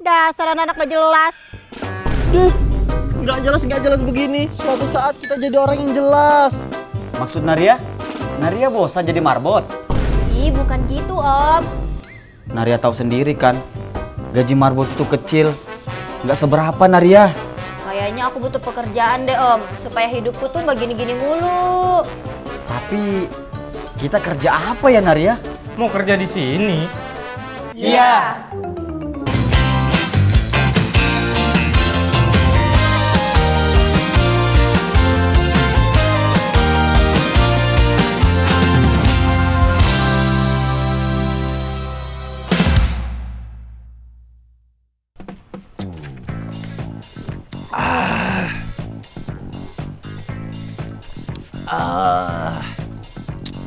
Dasar anak gak jelas. Duh, nggak jelas begini. Suatu saat kita jadi orang yang jelas. Maksud Naria? Naria bosan jadi marbot? Ih, bukan gitu Om. Naria tahu sendiri kan, gaji marbot itu kecil. Nggak seberapa Naria. Kayaknya aku butuh pekerjaan deh Om, supaya hidupku tuh gak gini-gini mulu. Tapi kita kerja apa ya Naria? Mau kerja di sini? Iya.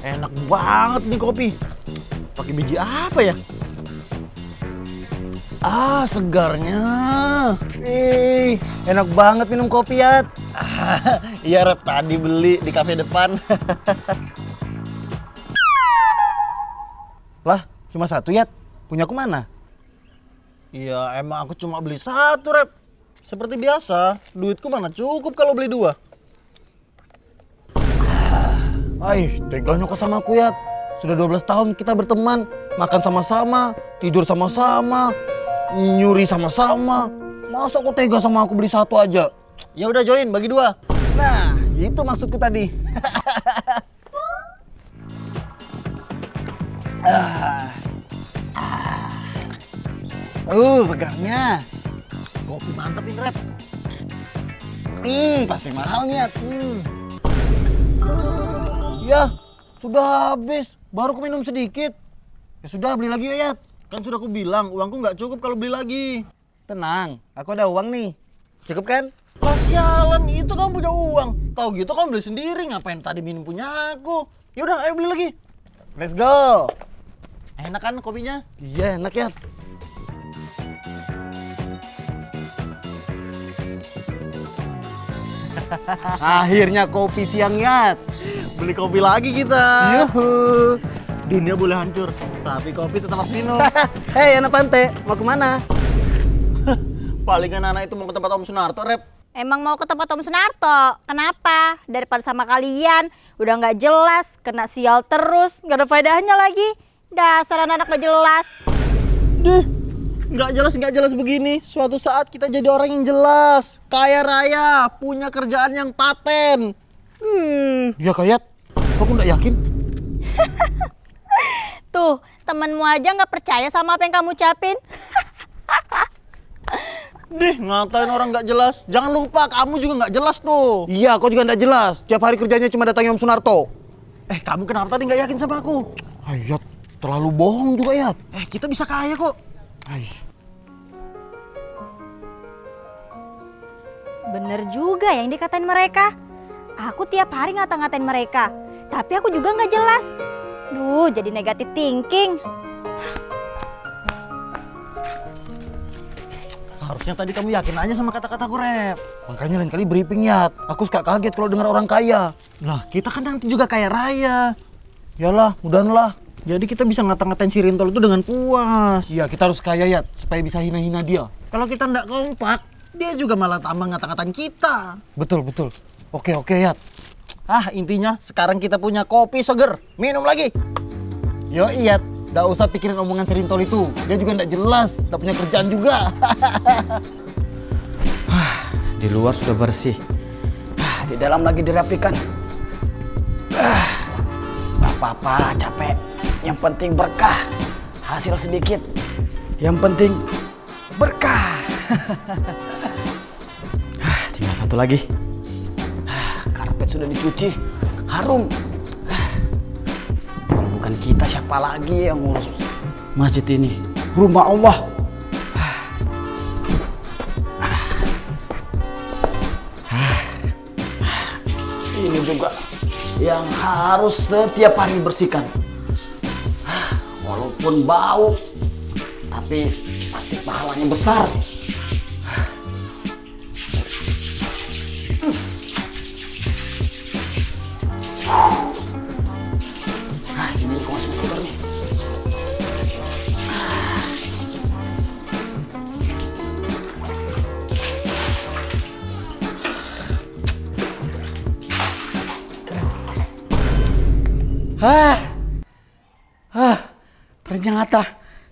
Enak banget nih kopi. Pakai biji apa ya? Segarnya. Enak banget minum kopi, Yat. Iya, Rep, tadi beli di kafe depan. Lah, cuma satu, Yat. Punya aku mana? Iya, emang aku cuma beli satu, Rep. Seperti biasa, duitku mana cukup kalau beli dua. Teganya kok sama aku, Yat. Sudah 12 tahun kita berteman, makan sama-sama, tidur sama-sama, nyuri sama-sama. Masa kok tega sama aku beli satu aja? Ya udah join, bagi dua. Nah, itu maksudku tadi. Segarnya. Kopi mantap ini, Rep. Pasti mahal nih, Yat. Ya, sudah habis. Baru aku minum sedikit. Ya sudah, beli lagi ya, Yat. Kan sudah aku bilang, uangku nggak cukup kalau beli lagi. Tenang, aku ada uang nih. Cukup kan? Lah sialan, itu kamu punya uang. Tahu gitu kamu beli sendiri, ngapain tadi minum punya aku? Yaudah, ayo beli lagi. Let's go. Enak kan kopinya? Iya, enak ya. Akhirnya kopi siang, Yat. Beli kopi lagi kita. Yuhu. Dunia boleh hancur, tapi kopi tetap harus minum. Hei, anak Pante, mau kemana? Palingan anak itu mau ke tempat Om Sunarto, Rep. Emang mau ke tempat Om Sunarto? Kenapa? Daripada sama kalian, udah nggak jelas, kena sial terus, nggak ada faedahnya lagi. Dasar anak gak jelas. Duh, nggak jelas begini. Suatu saat kita jadi orang yang jelas, kaya raya, punya kerjaan yang paten. Ya kayak, kok nggak yakin? Tuh, temenmu aja nggak percaya sama apa yang kamu ucapin. Dih, ngatain orang nggak jelas. Jangan lupa, kamu juga nggak jelas tuh. Iya, kau juga nggak jelas. Tiap hari kerjanya cuma datangi Om Sunarto. Kamu kenapa tadi nggak yakin sama aku? Ayat, terlalu bohong juga ya. Kita bisa kaya kok. Bener juga yang dikatain mereka. Aku tiap hari ngata-ngatain mereka, tapi aku juga nggak jelas. Duh, jadi negatif thinking. Harusnya tadi kamu yakin aja sama kata-kataku, Rep. Makanya lain kali briefing, ya. Aku suka kaget kalau dengar orang kaya. Lah, kita kan nanti juga kaya raya. Yalah, mudahanlah. Jadi kita bisa ngata-ngatain si Rintol itu dengan puas. Iya, kita harus kaya, ya, supaya bisa hina-hina dia. Kalau kita nggak kompak, dia juga malah tambah ngata-ngatain kita. Betul. Oke, ya. Intinya sekarang kita punya kopi seger. Minum lagi. Yo, iya. Nggak usah pikirin omongan si Rintol itu. Dia juga nggak jelas, nggak punya kerjaan juga. Di luar sudah bersih, di dalam lagi dirapikan. Gak apa-apa, capek. Yang penting berkah. Hasil sedikit. Yang penting berkah. Tinggal satu lagi. Karpet sudah dicuci, harum. Kalau bukan kita, siapa lagi yang ngurus masjid ini? Rumah Allah. Ini juga yang harus setiap hari bersihkan. Walaupun bau, tapi pasti pahalanya besar. Ini kok masih kotor nih. Ah, ternyata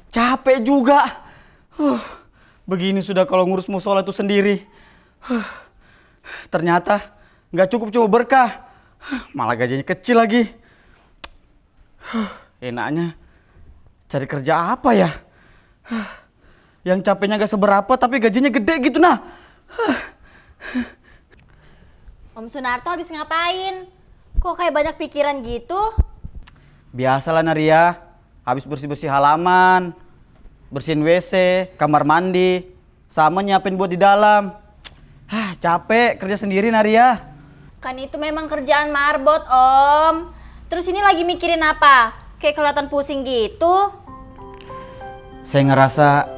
capek juga. Begini sudah kalau ngurus musola itu sendiri. Ternyata nggak cukup cuma berkah, malah gajinya kecil lagi. Enaknya cari kerja apa ya? Yang capeknya gak seberapa tapi gajinya gede gitu nah. Om Sunarto habis ngapain? Kok kayak banyak pikiran gitu? Biasalah Naria, habis bersih-bersih halaman, bersihin WC, kamar mandi, sama nyiapin buat di dalam. Capek kerja sendiri Naria. Kan itu memang kerjaan marbot, Om. Terus ini lagi mikirin apa? Kayak kelihatan pusing gitu. Saya ngerasa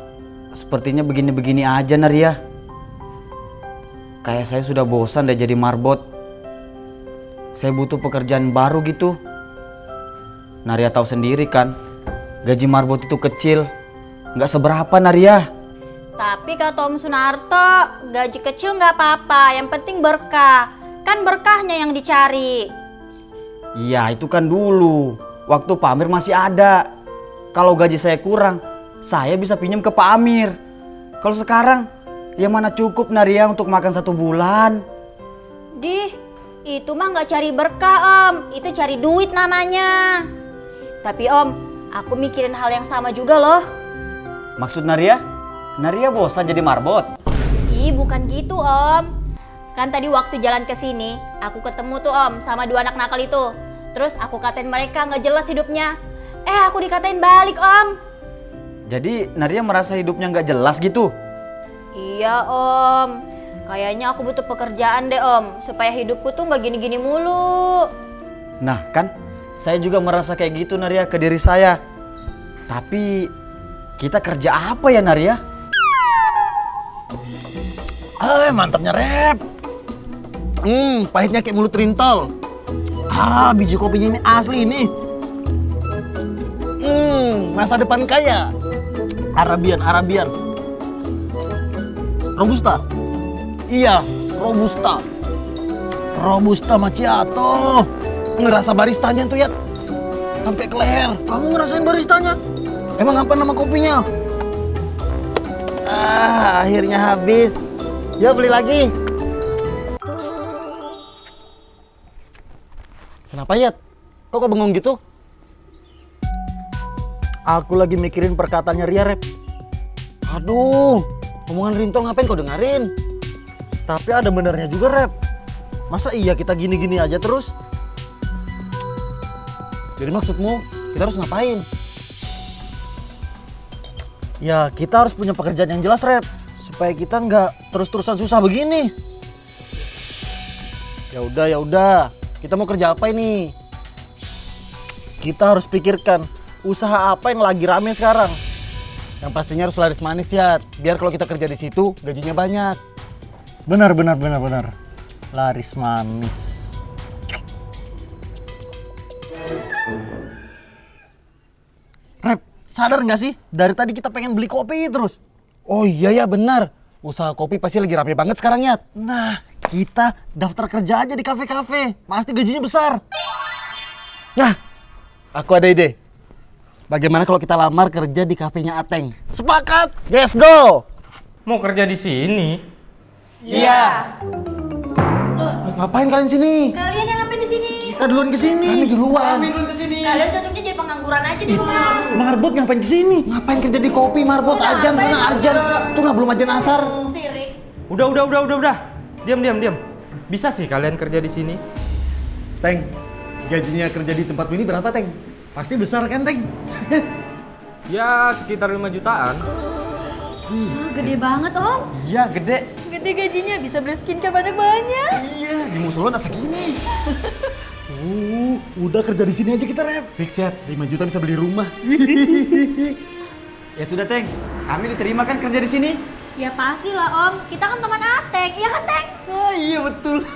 sepertinya begini-begini aja Naria. Kayak saya sudah bosan deh jadi marbot. Saya butuh pekerjaan baru gitu. Naria tahu sendiri kan, gaji marbot itu kecil, nggak seberapa Naria. Tapi kata Om Sunarto, gaji kecil nggak apa-apa, yang penting berkah. Kan berkahnya yang dicari. Iya itu kan dulu, waktu Pak Amir masih ada. Kalau gaji saya kurang, saya bisa pinjam ke Pak Amir. Kalau sekarang, ya mana cukup Naria untuk makan 1 bulan. Itu mah nggak cari berkah, Om. Itu cari duit namanya. Tapi Om, aku mikirin hal yang sama juga loh. Maksud Naria? Naria bosan jadi marbot? Bukan gitu Om. Kan tadi waktu jalan ke sini, aku ketemu tuh Om sama 2 anak nakal itu. Terus aku katain mereka nggak jelas hidupnya. Aku dikatain balik Om. Jadi Naria merasa hidupnya nggak jelas gitu? Iya Om. Kayaknya aku butuh pekerjaan deh Om, supaya hidupku tuh nggak gini-gini mulu. Nah kan, saya juga merasa kayak gitu Naria ke diri saya. Tapi kita kerja apa ya Naria? Mantapnya Rep. Pahitnya kayak mulut rintol. Biji kopinya ini asli ini. Masa depan kaya. Arabian. Robusta. Iya, Robusta. Robusta macchiato. Ngerasa baristanya tuh ya. Sampai ke leher. Kamu ngerasain baristanya? Emang apa nama kopinya? Akhirnya habis. Ya beli lagi. Kenapa Yat? Kok bengong gitu? Aku lagi mikirin perkataannya Ria Rep. Aduh, omongan Rintol ngapain kau dengerin? Tapi ada benernya juga Rep. Masa iya kita gini-gini aja terus? Jadi maksudmu kita harus ngapain? Ya kita harus punya pekerjaan yang jelas Rep, supaya kita nggak terus-terusan susah begini. Ya udah. Kita mau kerja apa ini? Kita harus pikirkan usaha apa yang lagi rame sekarang. Yang pastinya harus laris manis ya, biar kalau kita kerja di situ gajinya banyak. Benar. Laris manis. Rep, sadar nggak sih? Dari tadi kita pengen beli kopi terus. Oh iya ya benar. Usaha kopi pasti lagi rame banget sekarang ya. Nah, kita daftar kerja aja di kafe-kafe. Pasti gajinya besar. Nah, aku ada ide. Bagaimana kalau kita lamar kerja di kafenya Ateng? Sepakat? Let's go! Mau kerja di sini? Iya. Ngapain kalian sini? Kalian yang ngapain di sini? Kita duluan ke sini. Kami duluan. Kalian cocoknya jadi pengangguran aja di rumah. Marbot ngapain ke sini? Ngapain kerja di kopi Marbot? Ajan sana ajan. Tuh nggak belum ajan asar. Sirik. Udah. Diam. Bisa sih kalian kerja di sini? Teng, gajinya kerja di tempat ini berapa Teng? Pasti besar kan Teng? Ya sekitar 5 jutaan. Gede banget Om. Iya gede. Gede gajinya, bisa beli skincare banyak-banyak. Iya, di musola udah segini. Udah kerja di sini aja kita Rep. Fix ya, 5 juta bisa beli rumah. Ya sudah Teng, kami diterima kan kerja di sini? Ya pastilah Om, kita kan teman Ateng, iya kan Teng? Iya betul.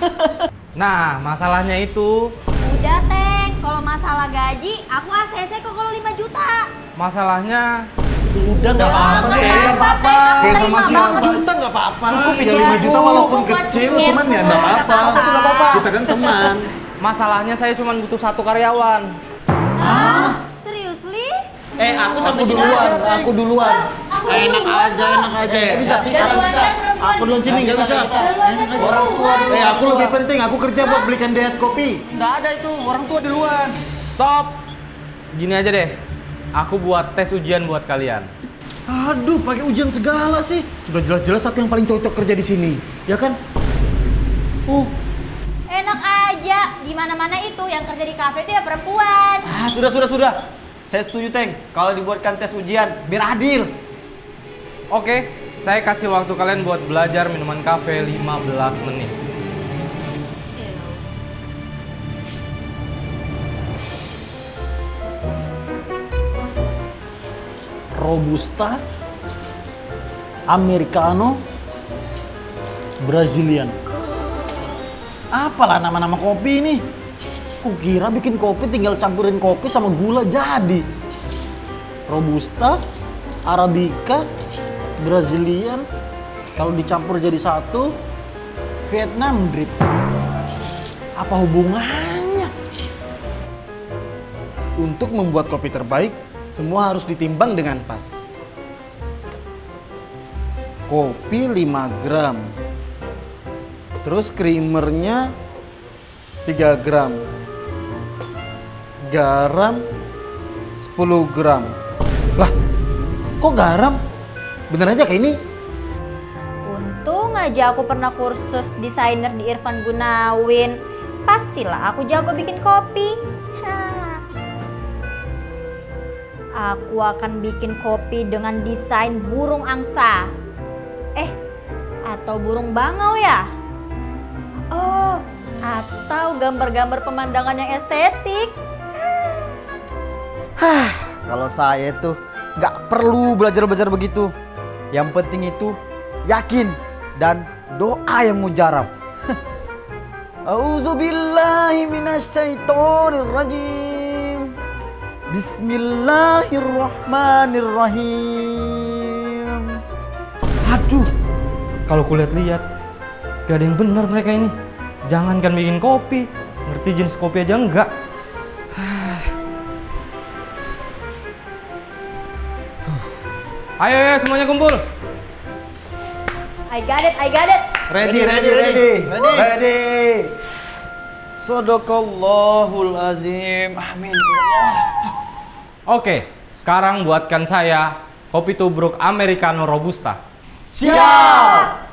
Nah masalahnya itu, Udah Teng, kalau masalah gaji, aku ACC kok kalau 5 juta. masalahnya Udah nggak apa-apa nggak Teng. apa-apa. Kayak sama Terima siapa? banget. 5 juta nggak apa-apa. Cukup Ya ya. 5 juta walaupun Cukup buat kecil, skincare. cuman ya nggak apa-apa. Nggak apa-apa. Kita kan teman. masalahnya saya cuma butuh 1 karyawan. Seriously? Aku duluan. Enak aja. Bisa. Duluan kan perempuan. Aku duluan sini nggak bisa. Duluan kan perempuan. Aku lebih penting. Aku kerja buat belikan diet kopi. Nggak ada itu. Orang tua duluan. Stop. Gini aja deh. Aku buat tes ujian buat kalian. Aduh, pakai ujian segala sih. Sudah jelas-jelas aku yang paling cocok kerja di sini, ya kan? Enak aja. Di mana-mana itu yang kerja di kafe itu ya perempuan. Sudah. Saya setuju, Teng. Kalau dibuatkan tes ujian, biar adil. Oke, saya kasih waktu kalian buat belajar minuman kafe 15 menit. Robusta, Americano, Brazilian. Apalah nama-nama kopi ini? Kukira bikin kopi tinggal campurin kopi sama gula jadi. Robusta, Arabica, Brazilian, kalau dicampur jadi satu, Vietnam drip. Apa hubungannya? Untuk membuat kopi terbaik, semua harus ditimbang dengan pas. Kopi 5 gram. Terus creamernya 3 gram. Garam 10 gram. Lah, kok garam? Bener aja kayak ini? Untung aja aku pernah kursus desainer di Irfan Gunawin. Pastilah aku jago bikin kopi. Aku akan bikin kopi dengan desain burung angsa. Atau burung bangau ya? Oh, atau gambar-gambar pemandangan yang estetik. Kalau saya tuh nggak perlu belajar begitu. Yang penting itu yakin dan doa yang mujarab. Auzubillahi minasyaitonirrajim. Bismillahirrahmanirrahim. Aduh, kalau kulihat-lihat, gak ada yang benar mereka ini. Jangankan bikin kopi, ngerti jenis kopi aja enggak. Ayo semuanya kumpul. I got it. Ready. Sadaqallahul azim. Amin. Oke, sekarang buatkan saya kopi tubruk Americano Robusta. Siap.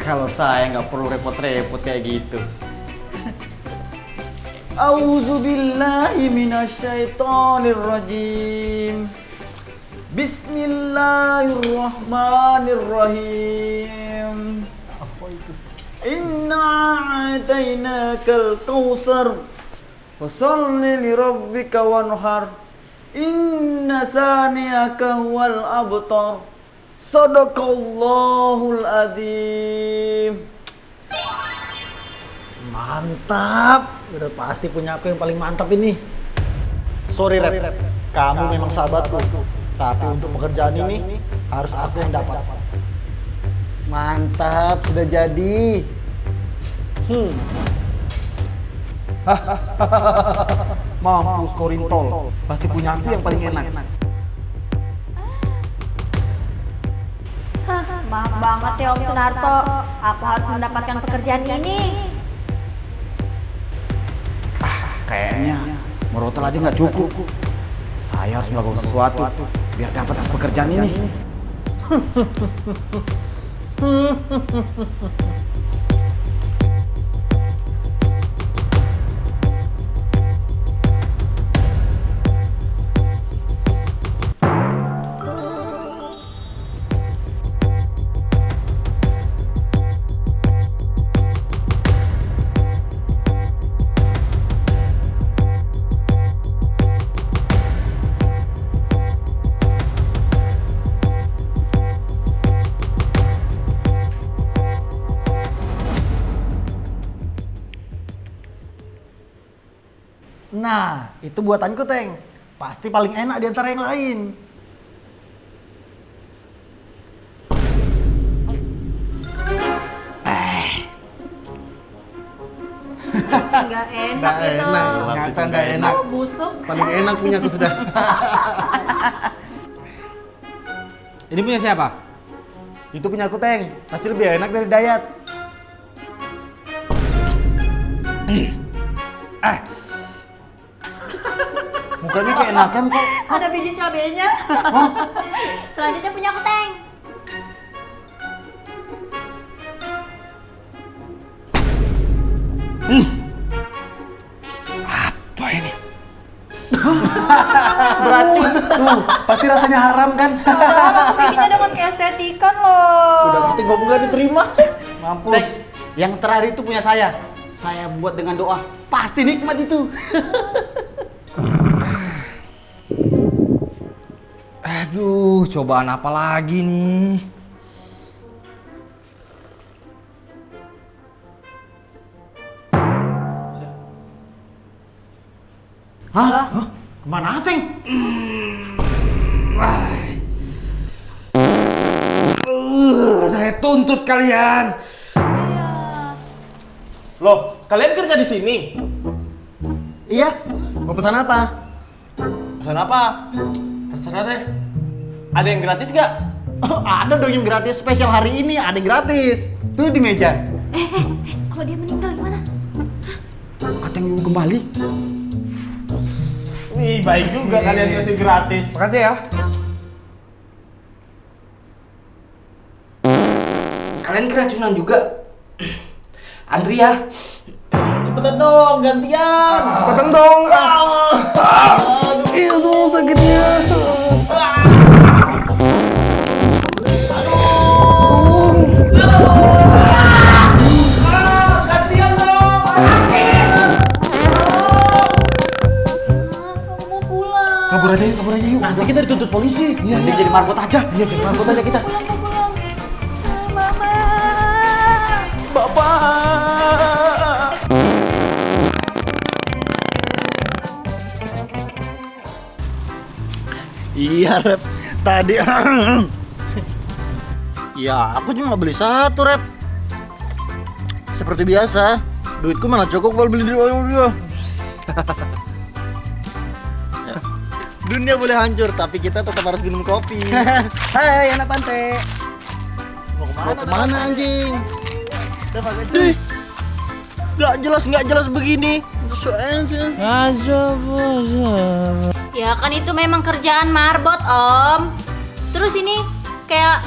Kalau saya nggak perlu repot-repot kayak gitu. Auzubillahi minasyaitonirrajim. Bismillahirrahmanirrahim. Apa itu? Inna a'tainakal kautsar. Fasholli li rabbika wanhar. Inna saniyaka huwal abtar. Sadaqallahul adzim. Mantap. Udah pasti punya aku yang paling mantap ini. Sorry Rep, kamu memang sahabatku. Tapi untuk pekerjaan ini harus aku yang dapat. Mantap, sudah jadi. Mampus korintol. Pasti punya aku yang paling enak. maaf banget ya Om Sunarto. Aku harus mendapatkan pekerjaan ini. Kayaknya merotol aja nggak cukup. Saya harus melakukan sesuatu biar dapat pekerjaan ini. Nah, itu buatanku, Teng. Pasti paling enak di antara yang lain. Nggak enak itu. Nyata nggak enak. Oh, busuk. Paling enak punya aku sudah. Ini punya siapa? Itu punya aku, Teng. Pasti lebih enak dari Dayat. Mukanya kayak enakan kok. Ada biji cabenya. Selanjutnya punya aku, Teng. Apa ini? Beracun. Tuh, pasti rasanya haram kan? Aku bikinnya dengan keestetikan loh. Udah pasti ngomong gak diterima. Mampus. Teks, yang terakhir itu punya saya. Saya buat dengan doa. Pasti nikmat itu. Aduh, cobaan apa lagi nih? Hah? Kemana, Teng? Saya tuntut kalian. Loh, kalian kerja di sini? Iya. Mau pesan apa? Pesan apa? Terserah deh. Ada yang gratis gak? Oh, ada dong yang gratis. Spesial hari ini ada yang gratis. Tuh di meja. Kalau dia meninggal gimana? Ateng kembali. Wih, baik juga kalian kasih gratis. Makasih ya. Kalian keracunan juga. Andri ya. Cepetan dong, gantian. Cepetan dong. Itu sakitnya. Gantian dong. Aku mau pulang. Kabur aja yuk. Nanti kita dituntut polisi. Iya, Nanti jadi marbot aja. Iya, jadi marbot aja kita. Mama. Bapak. Iya, Rep. Tadi ya, aku cuma beli satu, Rep. Seperti biasa, duitku mana cukup kalau beli di dia. Dunia boleh hancur, tapi kita tetap harus minum kopi. Hai, anak pantai. Mau kemana anjing? Ih, nggak jelas begini. Ya kan itu memang kerjaan marbot, Om. Terus ini kayak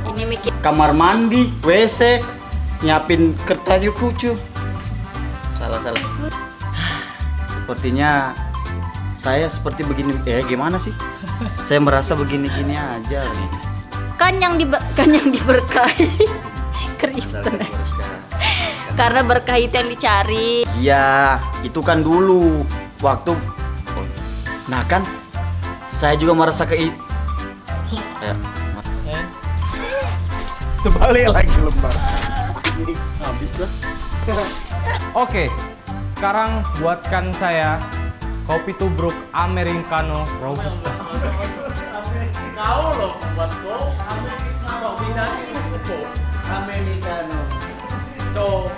ini mikir Kamar mandi, WC, nyiapin kertas kucu. Salah. Sepertinya saya seperti begini. Gimana sih? Saya merasa begini-gini aja. kan yang diberkahi Kristen. Karena berkah itu yang dicari. Iya, itu kan dulu waktu. Nah kan, saya juga merasa Terbalik lagi lembar. Ini habis lah. Oke, sekarang buatkan saya kopi tubruk Americano Robusta. Kau loh buat kau. Americano. Americano. Tuh.